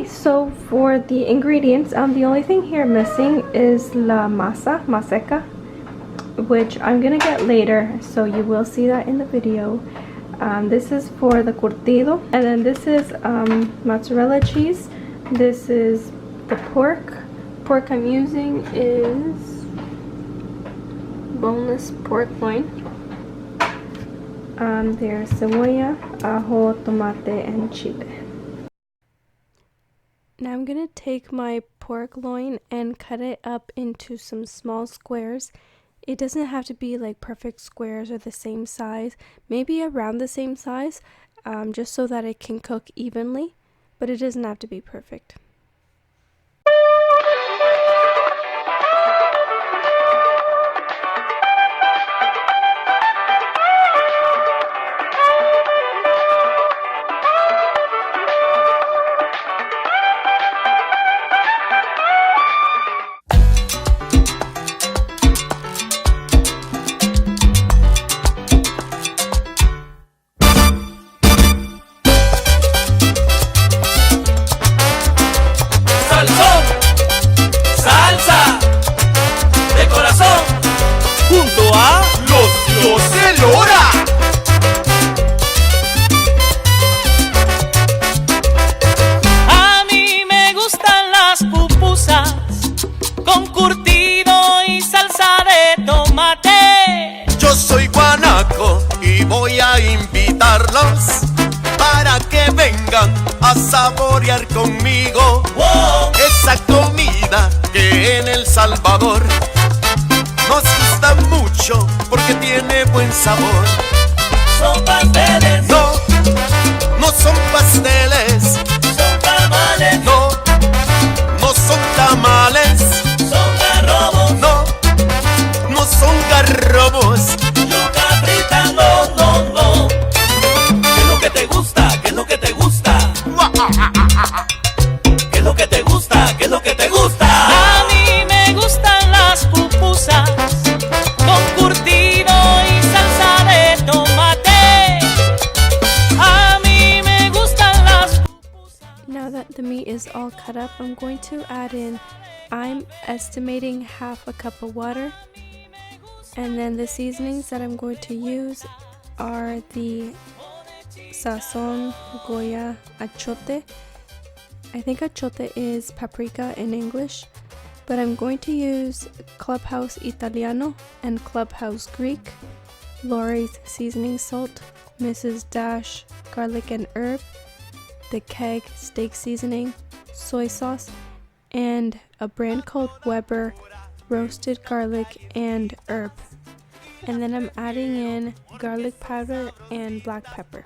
Okay, so for the ingredients, the only thing here missing is la maseca, which I'm gonna get later, so you will see that in the video. This is for the curtido, and then this is mozzarella cheese. This is the pork. Pork I'm using is boneless pork loin. There's cebolla, ajo, tomate, and chile. Now I'm gonna take my pork loin and cut it up into some small squares. It doesn't have to be like perfect squares or the same size, maybe around the same size, just so that it can cook evenly, but it doesn't have to be perfect. A mí me gustan las pupusas con curtido y salsa de tomate. Yo soy guanaco y voy a invitarlos para que vengan a saborear conmigo esa comida que en El Salvador nos gusta mucho porque tiene buen sabor. Son pasteles, no son pasteles. Son tamales, no son tamales. Son garrobos, no son garrobos. Yuca frita, no. ¿Qué es lo que te gusta? ¿Qué es lo que te gusta? ¿Qué es lo que te gusta? ¿Qué es lo que te gusta? A mí me gustan las pupusas con curtido y salsa de tomate. A mí me gustan las pupusas. Now that the meat is all cut up, I'm going to add in, I'm estimating half a cup of water. And then the seasonings that I'm going to use are the sazon, goya, achote. I think achote is paprika in English, but I'm going to use Clubhouse Italiano and Clubhouse Greek, Lori's seasoning salt, Mrs. Dash garlic and herb, the Keg steak seasoning, soy sauce, and a brand called Weber roasted garlic and herb. And then I'm adding in garlic powder and black pepper.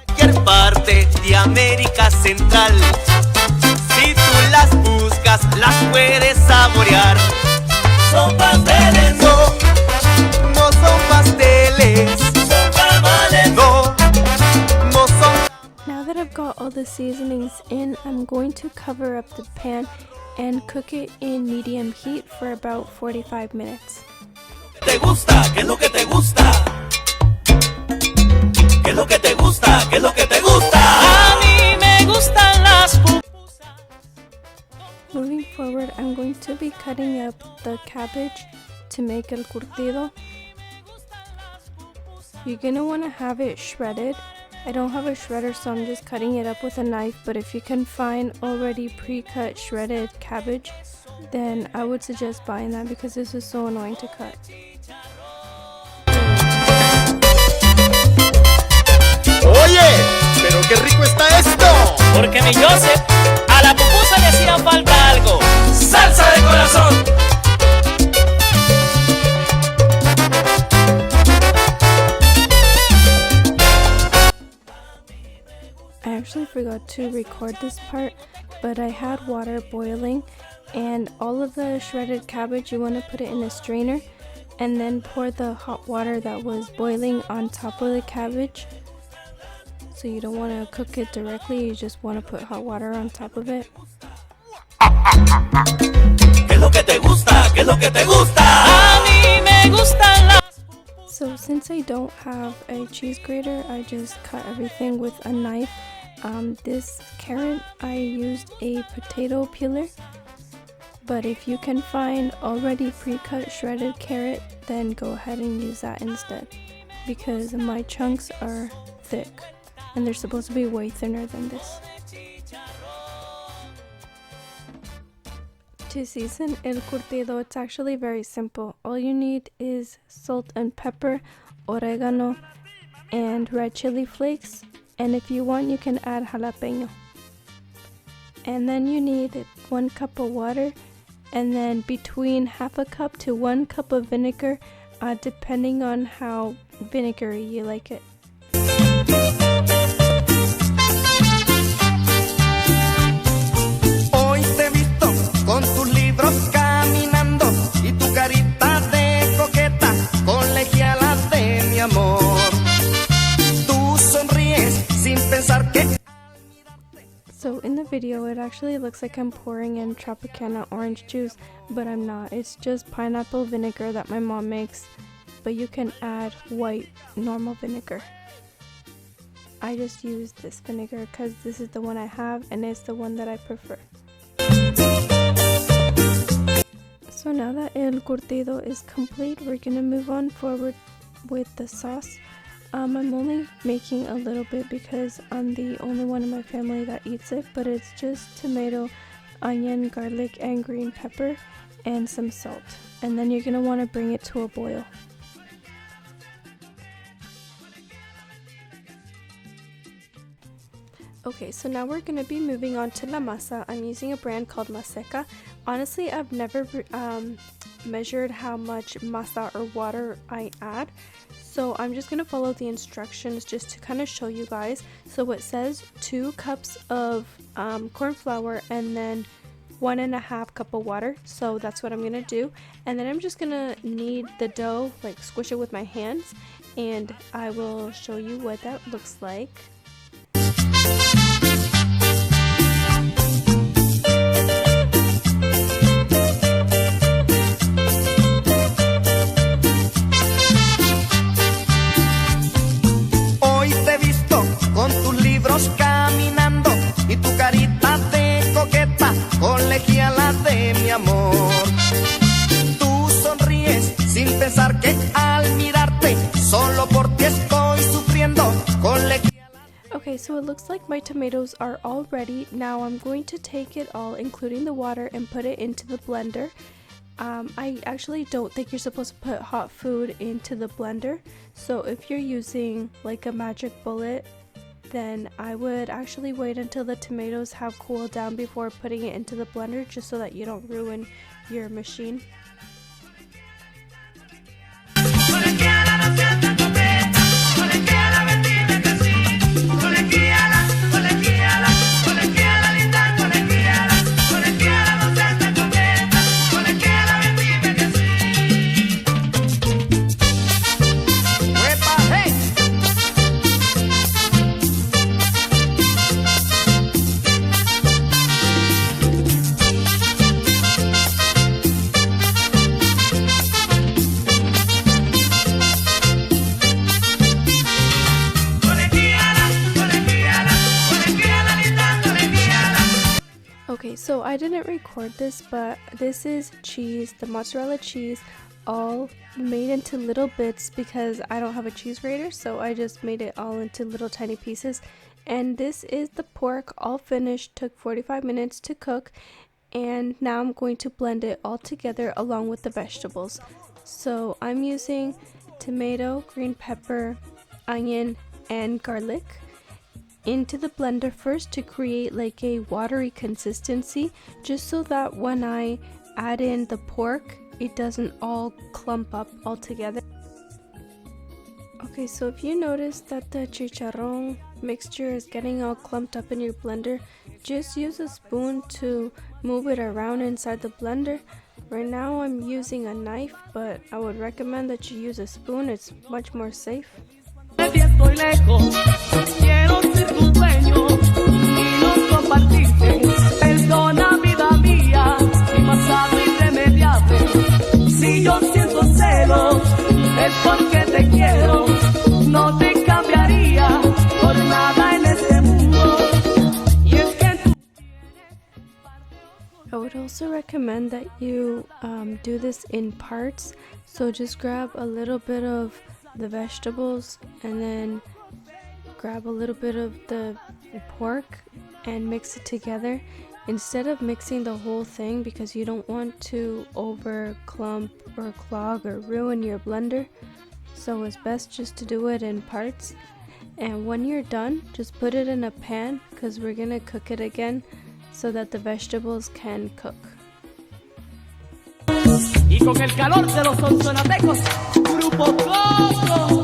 Cualquier parte de América Central, si tú las buscas, las puedes saborear. Son pasteles, no son pasteles. Son tamales, no son. Now that I've got all the seasonings in, I'm going to cover up the pan and cook it in medium heat for about 45 minutes. ¿Te gusta? ¿Qué es lo que te gusta? ¿Qué es lo que te gusta? ¿Qué es lo que te gusta? A mí me gustan las pupusas. Moving forward, I'm going to be cutting up the cabbage to make el curtido. You're gonna want to have it shredded. I don't have a shredder, so I'm just cutting it up with a knife, but if you can find already pre-cut shredded cabbage, then I would suggest buying that because this is so annoying to cut. Oye, pero qué rico está esto. Porque mi Joseph, a la pupusa le hacía falta algo. ¡Salsa de corazón! I actually forgot to record this part, but I had water boiling, and all of the shredded cabbage, you want to put it in a strainer and then pour the hot water that was boiling on top of the cabbage. So you don't want to cook it directly, you just want to put hot water on top of it. ¿Qué es lo que te gusta? ¿Qué es lo que te gusta? A mí me gustan las. So since I don't have a cheese grater, I just cut everything with a knife, This carrot, I used a potato peeler, but if you can find already pre-cut shredded carrot, then go ahead and use that instead, because my chunks are thick and they're supposed to be way thinner than this. To season el curtido, it's actually very simple. All you need is salt and pepper, oregano, and red chili flakes, and if you want you can add jalapeno. And then you need 1 cup of water, and then between half a cup to 1 cup of vinegar, depending on how vinegary you like it. Hoy te he visto con tus libros caminando y tu carita de coqueta, colegiala de mi amor. Tú sonríes sin pensar que... So in the video it actually looks like I'm pouring in Tropicana orange juice, but I'm not. It's just pineapple vinegar that my mom makes, but you can add white normal vinegar. I just use this vinegar because this is the one I have and it's the one that I prefer. So now that el curtido is complete, we're gonna move on forward with the sauce. I'm only making a little bit because I'm the only one in my family that eats it, but it's just tomato, onion, garlic, and green pepper, and some salt. And then you're gonna want to bring it to a boil. Okay, so now we're going to be moving on to la masa. I'm using a brand called Maseca. Honestly, I've never measured how much masa or water I add, so I'm just going to follow the instructions just to kind of show you guys. So it says 2 cups of corn flour and then 1.5 cup of water, so that's what I'm going to do. And then I'm just going to knead the dough, like squish it with my hands, and I will show you what that looks like. Hoy te he visto con tus libros caminando y tu carita de coqueta, colegiala de mi amor. Tú sonríes sin pensar que al mirarte solo por ti estoy sufriendo, colegiala. Okay, so it looks like my tomatoes are all ready. Now I'm going to take it all, including the water, and put it into the blender. I actually don't think you're supposed to put hot food into the blender. So if you're using like a magic bullet, then I would actually wait until the tomatoes have cooled down before putting it into the blender, just so that you don't ruin your machine. Okay, so I didn't record this, but this is cheese, the mozzarella cheese, all made into little bits because I don't have a cheese grater, so I just made it all into little tiny pieces. And this is the pork, all finished, took 45 minutes to cook, and now I'm going to blend it all together along with the vegetables. So I'm using tomato, green pepper, onion, and garlic into the blender first to create like a watery consistency, just so that when I add in the pork, it doesn't all clump up all together. Okay, so if you notice that the chicharrón mixture is getting all clumped up in your blender, just use a spoon to move it around inside the blender. Right now I'm using a knife, but I would recommend that you use a spoon. It's much more safe. Estoy lejos, quiero ser tu dueño y no compartirte. Perdona vida mía, mi pasado irremediable. Si yo siento celos, es porque te quiero. No te cambiaría por nada en este mundo. I would also recommend that you do this in parts. So just grab a little bit of the vegetables and then grab a little bit of the pork and mix it together instead of mixing the whole thing, because you don't want to over clump or clog or ruin your blender. So it's best just to do it in parts. And when you're done, just put it in a pan because we're gonna cook it again so that the vegetables can cook. Y con el calor de los sonsonatecos, Grupo Coco.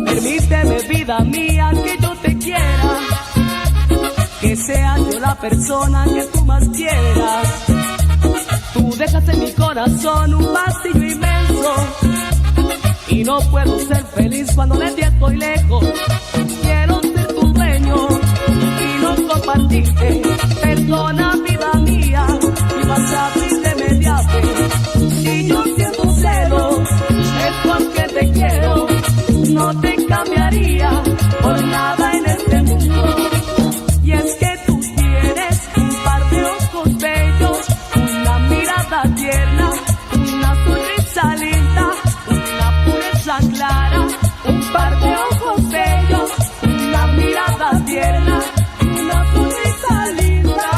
Permíteme, vida mía, que yo te quiera, que sea yo la persona que tú más quieras. Tú dejas en mi corazón un vacío inmenso y no puedo ser feliz cuando de ti estoy lejos. Quiero ser tu dueño y no compartirte. Perdona, vida mía, y vas a abrir de media vez. Si yo siento celo, es porque te quiero. No te cambiaría por nada en este mundo. Y es que tú tienes un par de ojos bellos, una mirada tierna, una sonrisa linda, una pureza clara. Un par de ojos bellos, una mirada tierna, una sonrisa linda.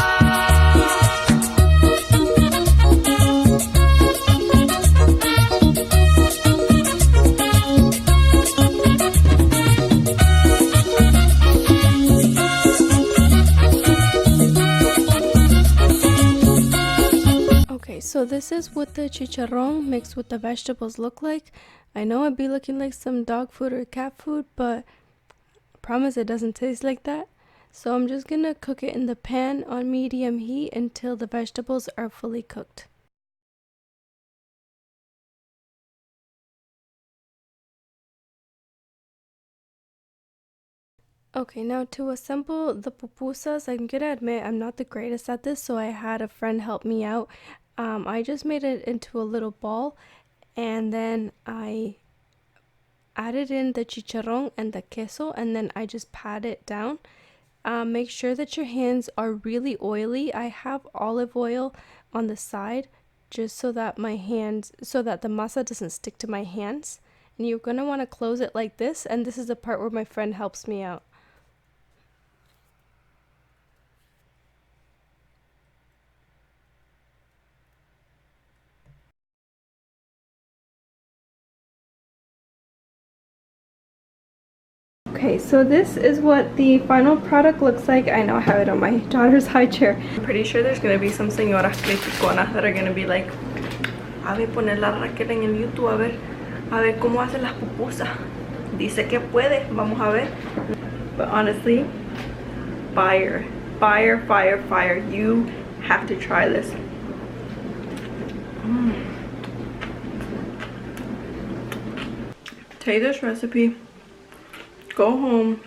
Okay, so this is what the chicharrón mixed with the vegetables look like. I know it'd be looking like some dog food or cat food, but I promise it doesn't taste like that. So I'm just gonna cook it in the pan on medium heat until the vegetables are fully cooked. Okay, now to assemble the pupusas, I'm gonna admit I'm not the greatest at this, so I had a friend help me out. I just made it into a little ball, and then I added in the chicharrón and the queso, and then I just pat it down. Make sure that your hands are really oily. I have olive oil on the side just so that the masa doesn't stick to my hands. And you're gonna want to close it like this, and this is the part where my friend helps me out. Okay, so this is what the final product looks like. I know I have it on my daughter's high chair. I'm pretty sure there's going to be some señoras criticonas that are going to be like, a ver, ponerla Raquel en el YouTube, a ver cómo hace las pupusas. Dice que puede, vamos a ver. But honestly, fire, fire, fire, fire. You have to try this. Take this recipe. Go home,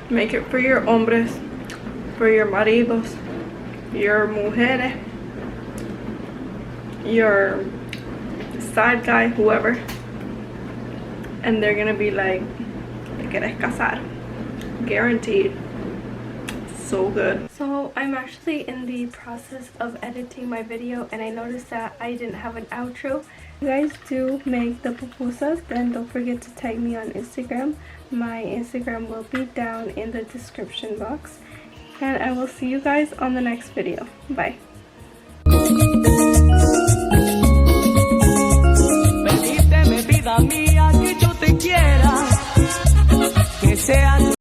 make it for your hombres, for your maridos, your mujeres, your side guy, whoever, and they're gonna be like, te quieres casar, guaranteed. So good. So I'm actually in the process of editing my video, and I noticed that I didn't have an outro. If you guys do make the pupusas, then don't forget to tag me on Instagram. My Instagram will be down in the description box, and I will see you guys on the next video. Bye.